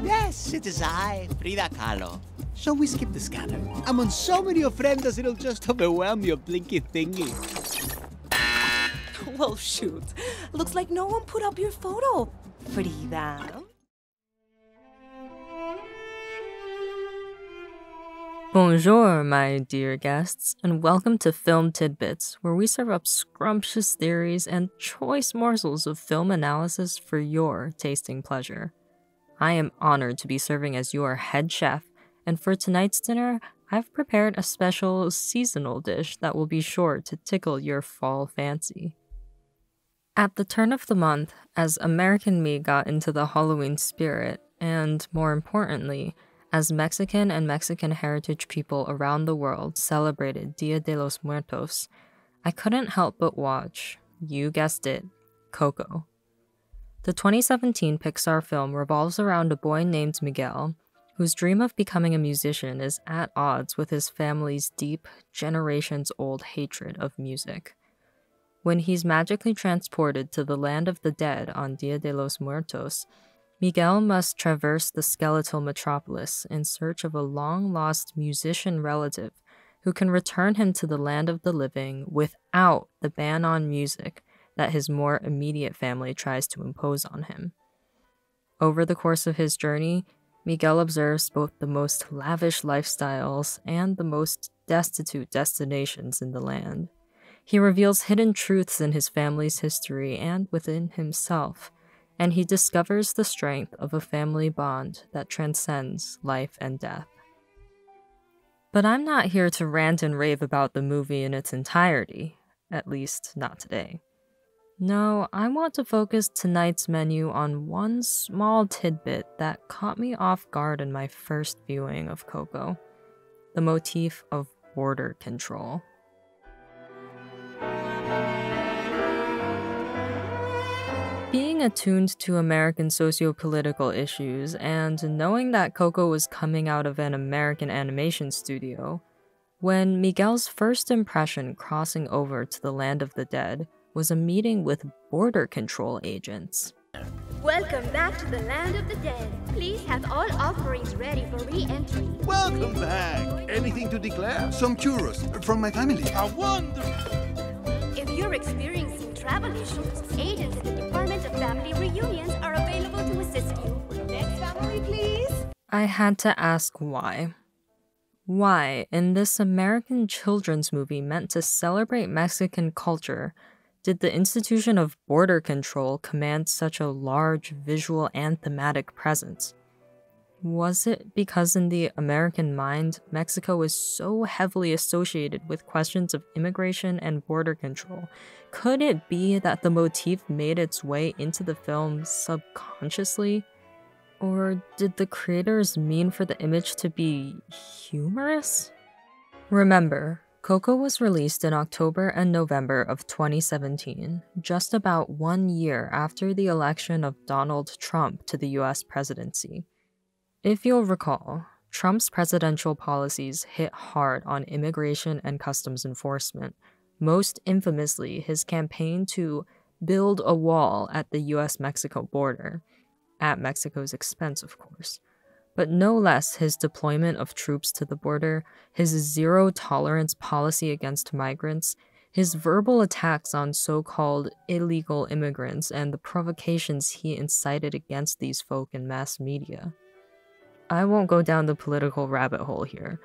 Yes, it is I, Frida Kahlo. So we skip the scanner. I'm on so many ofrendas it'll just overwhelm your blinky thingy. Well, shoot. Looks like no one put up your photo, Frida. Bonjour, my dear guests, and welcome to Film Tidbits, where we serve up scrumptious theories and choice morsels of film analysis for your tasting pleasure. I am honored to be serving as your head chef, and for tonight's dinner, I've prepared a special seasonal dish that will be sure to tickle your fall fancy. At the turn of the month, as American me got into the Halloween spirit, and more importantly, as Mexican and Mexican heritage people around the world celebrated Dia de los Muertos, I couldn't help but watch, you guessed it, Coco. The 2017 Pixar film revolves around a boy named Miguel, whose dream of becoming a musician is at odds with his family's deep, generations-old hatred of music. When he's magically transported to the land of the dead on Dia de los Muertos, Miguel must traverse the skeletal metropolis in search of a long-lost musician relative who can return him to the land of the living without the ban on music that his more immediate family tries to impose on him. Over the course of his journey, Miguel observes both the most lavish lifestyles and the most destitute destinations in the land. He reveals hidden truths in his family's history and within himself, and he discovers the strength of a family bond that transcends life and death. But I'm not here to rant and rave about the movie in its entirety, at least not today. No, I want to focus tonight's menu on one small tidbit that caught me off guard in my first viewing of Coco: the motif of border control. Being attuned to American socio-political issues and knowing that Coco was coming out of an American animation studio, when Miguel's first impression crossing over to the land of the dead was a meeting with border control agents. Welcome back to the land of the dead. Please have all offerings ready for re-entry. Welcome back. Anything to declare? Some churros from my family. A wonder. If you're experiencing travel issues, agents at the Department of Family Reunions are available to assist you. Next family, please. I had to ask why. Why, in this American children's movie meant to celebrate Mexican culture, did the institution of border control command such a large visual and thematic presence? Was it because in the American mind, Mexico is so heavily associated with questions of immigration and border control? Could it be that the motif made its way into the film subconsciously? Or did the creators mean for the image to be humorous? Remember, Coco was released in October and November of 2017, just about 1 year after the election of Donald Trump to the US presidency. If you'll recall, Trump's presidential policies hit hard on immigration and customs enforcement, most infamously his campaign to build a wall at the US-Mexico border, at Mexico's expense, of course. But no less his deployment of troops to the border, his zero-tolerance policy against migrants, his verbal attacks on so-called illegal immigrants, and the provocations he incited against these folk in mass media. I won't go down the political rabbit hole here,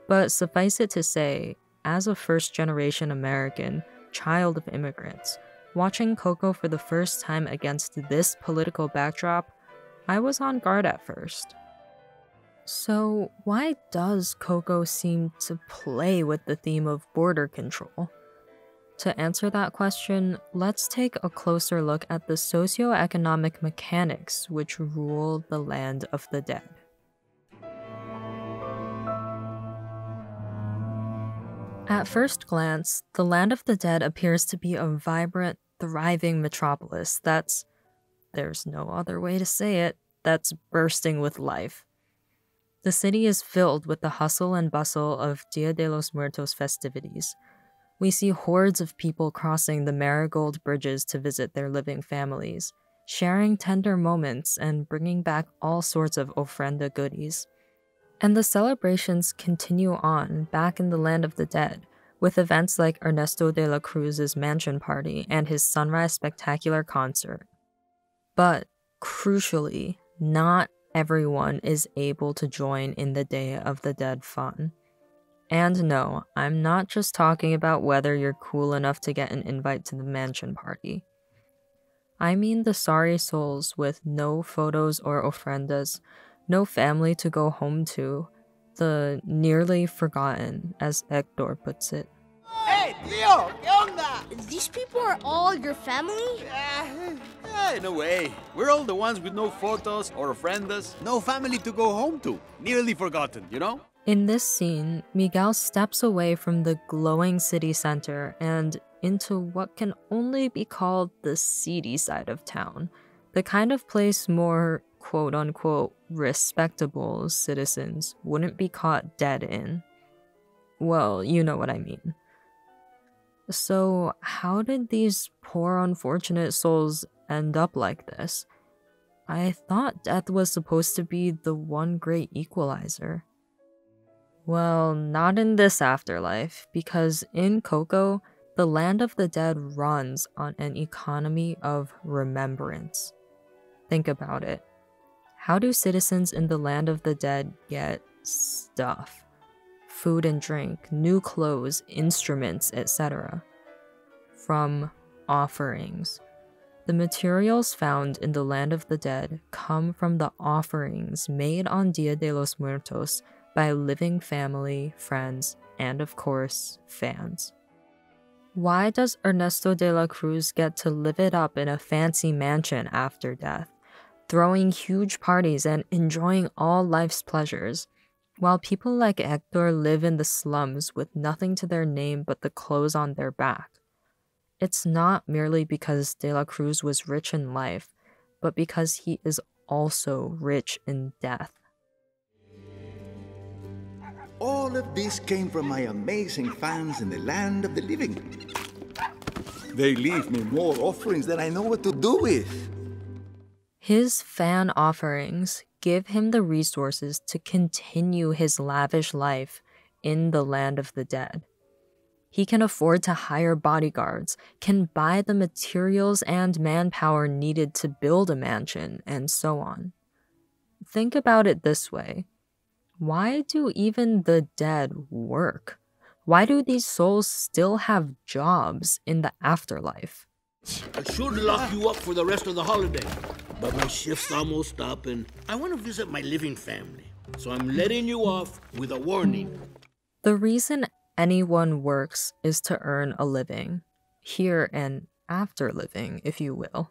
but suffice it to say, as a first-generation American, child of immigrants, watching Coco for the first time against this political backdrop, I was on guard at first. So why does Coco seem to play with the theme of border control? To answer that question, let's take a closer look at the socioeconomic mechanics which rule the land of the dead. At first glance, the land of the dead appears to be a vibrant, thriving metropolis there's no other way to say it, that's bursting with life. The city is filled with the hustle and bustle of Dia de los Muertos festivities. We see hordes of people crossing the marigold bridges to visit their living families, sharing tender moments and bringing back all sorts of ofrenda goodies. And the celebrations continue on back in the land of the dead, with events like Ernesto de la Cruz's mansion party and his Sunrise Spectacular concert. But, crucially, not everyone is able to join in the Day of the Dead fun. And no, I'm not just talking about whether you're cool enough to get an invite to the mansion party. I mean the sorry souls with no photos or ofrendas, no family to go home to, the nearly forgotten, as Hector puts it. Hey, tío, ¿qué onda? These people are all your family? In a way. We're all the ones with no photos or ofrendas, no family to go home to. Nearly forgotten, you know? In this scene, Miguel steps away from the glowing city center and into what can only be called the seedy side of town, the kind of place more quote-unquote respectable citizens wouldn't be caught dead in. Well, you know what I mean. So, how did these poor unfortunate souls end up like this? I thought death was supposed to be the one great equalizer. Well, not in this afterlife, because in Coco, the land of the dead runs on an economy of remembrance. Think about it. How do citizens in the land of the dead get stuff? Food and drink, new clothes, instruments, etc. From offerings. The materials found in the land of the dead come from the offerings made on Dia de los Muertos by living family, friends, and of course, fans. Why does Ernesto de la Cruz get to live it up in a fancy mansion after death, throwing huge parties and enjoying all life's pleasures, while people like Hector live in the slums with nothing to their name but the clothes on their back? It's not merely because de la Cruz was rich in life, but because he is also rich in death. All of this came from my amazing fans in the land of the living. They leave me more offerings than I know what to do with. His fan offerings give him the resources to continue his lavish life in the land of the dead. He can afford to hire bodyguards, can buy the materials and manpower needed to build a mansion, and so on. Think about it this way. Why do even the dead work? Why do these souls still have jobs in the afterlife? I should lock you up for the rest of the holiday, but my shift's almost up and I want to visit my living family. So I'm letting you off with a warning. The reason anyone works is to earn a living. Here and after living, if you will.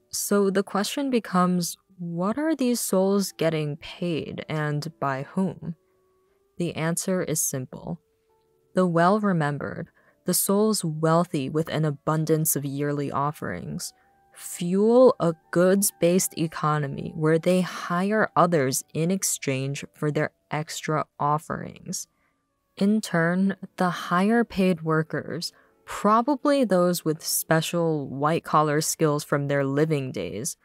So the question becomes, what are these souls getting paid and by whom? The answer is simple. The well-remembered, the souls wealthy with an abundance of yearly offerings, fuel a goods-based economy where they hire others in exchange for their extra offerings. In turn, the higher-paid workers, probably those with special white-collar skills from their living days,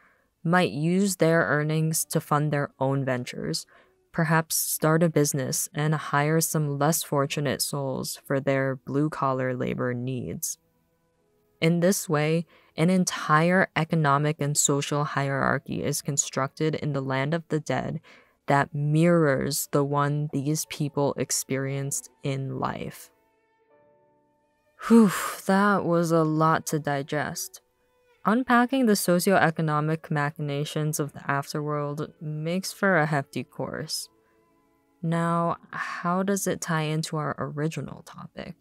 might use their earnings to fund their own ventures, perhaps start a business and hire some less fortunate souls for their blue-collar labor needs. In this way, an entire economic and social hierarchy is constructed in the land of the dead that mirrors the one these people experienced in life. Whew, that was a lot to digest. Unpacking the socioeconomic machinations of the afterworld makes for a hefty course. Now, how does it tie into our original topic?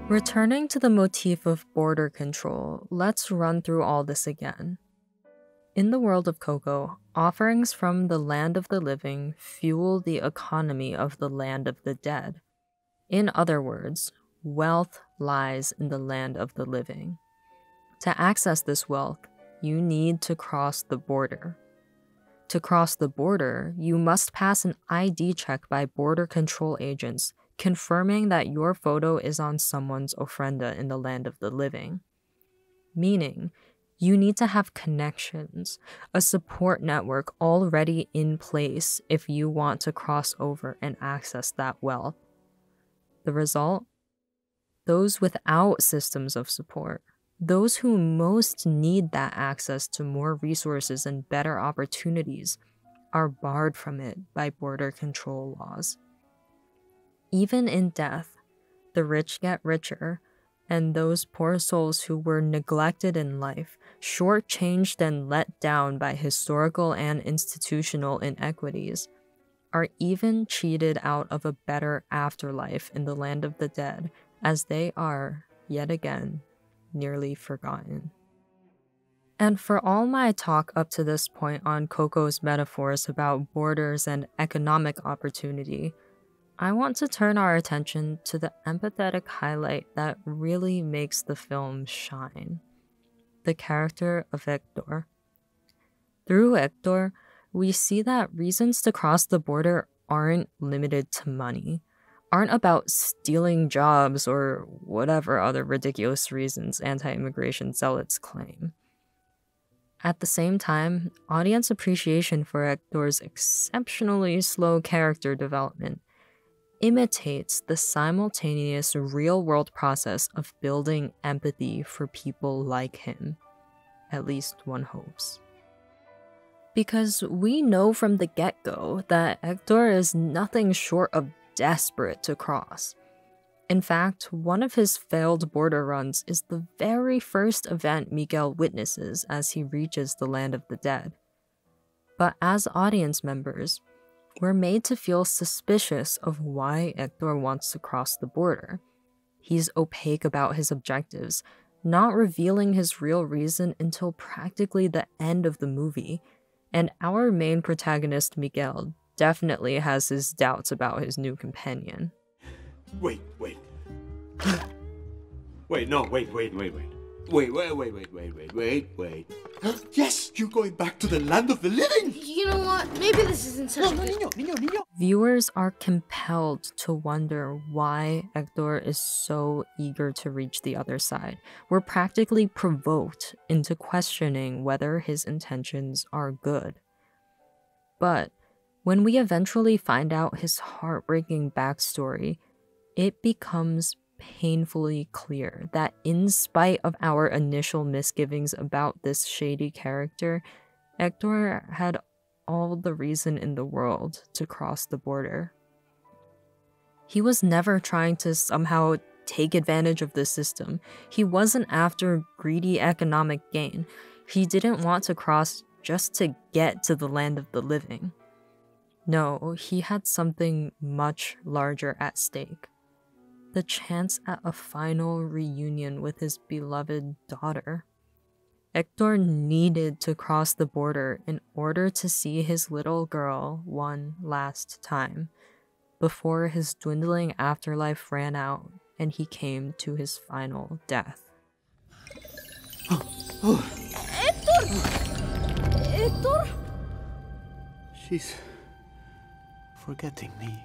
Returning to the motif of border control, let's run through all this again. In the world of Coco, offerings from the land of the living fuel the economy of the land of the dead. In other words, wealth lies in the land of the living. To access this wealth, you need to cross the border. To cross the border, you must pass an ID check by border control agents confirming that your photo is on someone's ofrenda in the land of the living. Meaning, you need to have connections, a support network already in place if you want to cross over and access that wealth. The result? Those without systems of support, those who most need that access to more resources and better opportunities, are barred from it by border control laws. Even in death, the rich get richer, and those poor souls who were neglected in life, shortchanged and let down by historical and institutional inequities, are even cheated out of a better afterlife in the land of the dead, as they are, yet again, nearly forgotten. And for all my talk up to this point on Coco's metaphors about borders and economic opportunity, I want to turn our attention to the empathetic highlight that really makes the film shine: the character of Hector. Through Hector, we see that reasons to cross the border aren't limited to money, aren't about stealing jobs or whatever other ridiculous reasons anti-immigration zealots claim. At the same time, audience appreciation for Hector's exceptionally slow character development imitates the simultaneous real-world process of building empathy for people like him. At least one hopes. Because we know from the get-go that Hector is nothing short of desperate to cross. In fact, one of his failed border runs is the very first event Miguel witnesses as he reaches the land of the dead. But as audience members, we're made to feel suspicious of why Hector wants to cross the border. He's opaque about his objectives, not revealing his real reason until practically the end of the movie, and our main protagonist Miguel definitely has his doubts about his new companion. Wait. Wait. Yes, you're going back to the land of the living! You know what? Maybe this isn't such a Niño. Viewers are compelled to wonder why Hector is so eager to reach the other side. We're practically provoked into questioning whether his intentions are good. But when we eventually find out his heartbreaking backstory, it becomes painfully clear that in spite of our initial misgivings about this shady character, Hector had all the reason in the world to cross the border. He was never trying to somehow take advantage of the system. He wasn't after greedy economic gain. He didn't want to cross just to get to the land of the living. No, he had something much larger at stake. The chance at a final reunion with his beloved daughter. Hector needed to cross the border in order to see his little girl one last time, before his dwindling afterlife ran out and he came to his final death. Hector? She's forgetting me.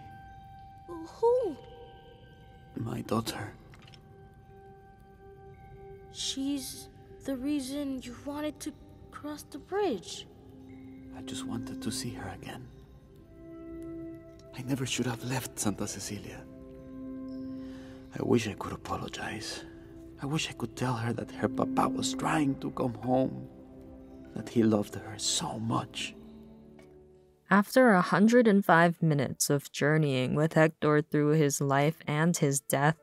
Who? My daughter. She's the reason you wanted to cross the bridge. I just wanted to see her again. I never should have left Santa Cecilia. I wish I could apologize. I wish I could tell her that her papa was trying to come home, that he loved her so much. After 105 minutes of journeying with Hector through his life and his death,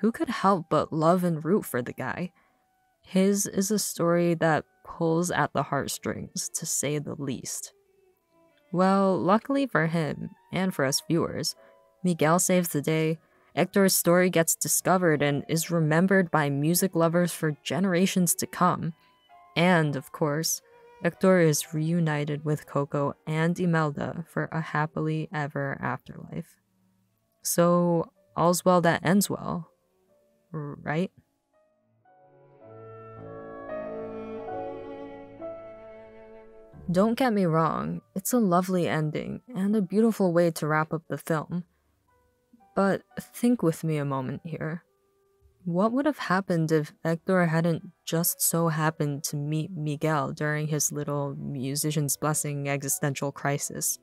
who could help but love and root for the guy? His is a story that pulls at the heartstrings, to say the least. Well, luckily for him, and for us viewers, Miguel saves the day, Hector's story gets discovered and is remembered by music lovers for generations to come, and, of course, Hector is reunited with Coco and Imelda for a happily ever afterlife. So, all's well that ends well, right? Don't get me wrong, it's a lovely ending and a beautiful way to wrap up the film. But think with me a moment here. What would have happened if Hector hadn't just so happened to meet Miguel during his little musician's blessing existential crisis?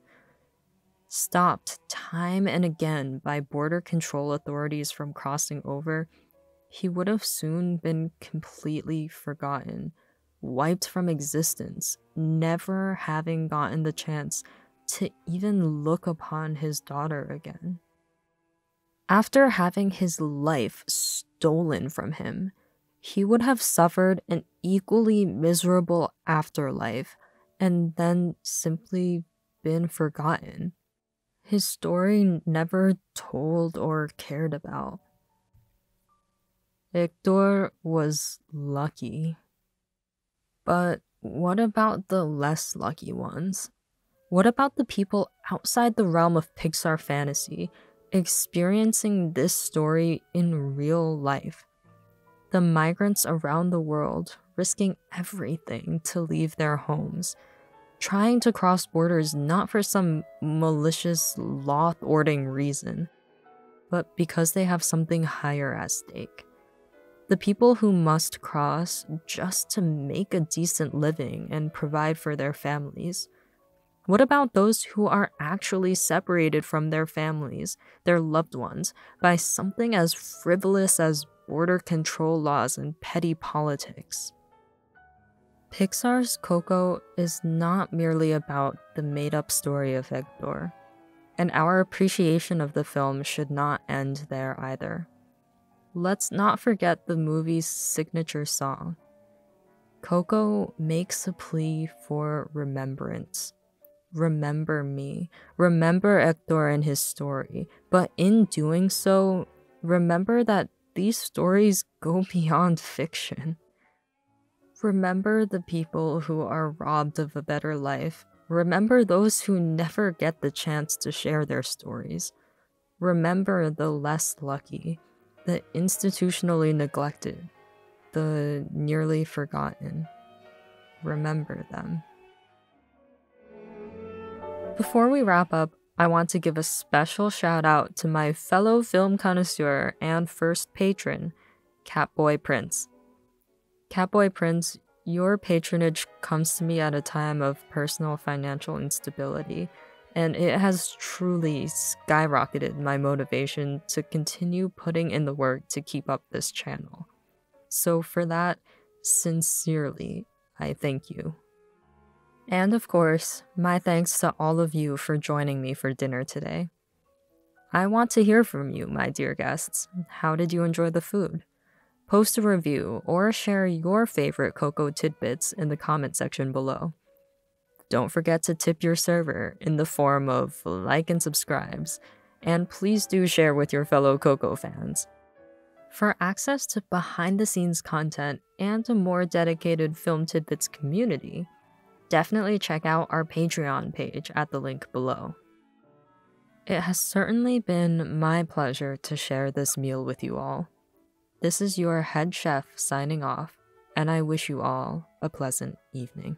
Stopped time and again by border control authorities from crossing over, he would have soon been completely forgotten, wiped from existence, never having gotten the chance to even look upon his daughter again. After having his life stolen from him, he would have suffered an equally miserable afterlife and then simply been forgotten. His story never told or cared about. Hector was lucky. But what about the less lucky ones? What about the people outside the realm of Pixar fantasy experiencing this story in real life? The migrants around the world risking everything to leave their homes, trying to cross borders not for some malicious, law-thwarting reason, but because they have something higher at stake. The people who must cross just to make a decent living and provide for their families. What about those who are actually separated from their families, their loved ones, by something as frivolous as border control laws and petty politics? Pixar's Coco is not merely about the made-up story of Hector, and our appreciation of the film should not end there either. Let's not forget the movie's signature song. Coco makes a plea for remembrance. Remember me. Remember Hector and his story. But in doing so, remember that these stories go beyond fiction. Remember the people who are robbed of a better life. Remember those who never get the chance to share their stories. Remember the less lucky, the institutionally neglected, the nearly forgotten. Remember them. Before we wrap up, I want to give a special shout out to my fellow film connoisseur and first patron, Catboy Prince. Catboy Prince, your patronage comes to me at a time of personal financial instability, and it has truly skyrocketed my motivation to continue putting in the work to keep up this channel. So for that, sincerely, I thank you. And of course, my thanks to all of you for joining me for dinner today. I want to hear from you, my dear guests. How did you enjoy the food? Post a review or share your favorite Coco tidbits in the comment section below. Don't forget to tip your server in the form of like and subscribes, and please do share with your fellow Coco fans. For access to behind-the-scenes content and a more dedicated Film Tidbits community, definitely check out our Patreon page at the link below. It has certainly been my pleasure to share this meal with you all. This is your head chef signing off, and I wish you all a pleasant evening.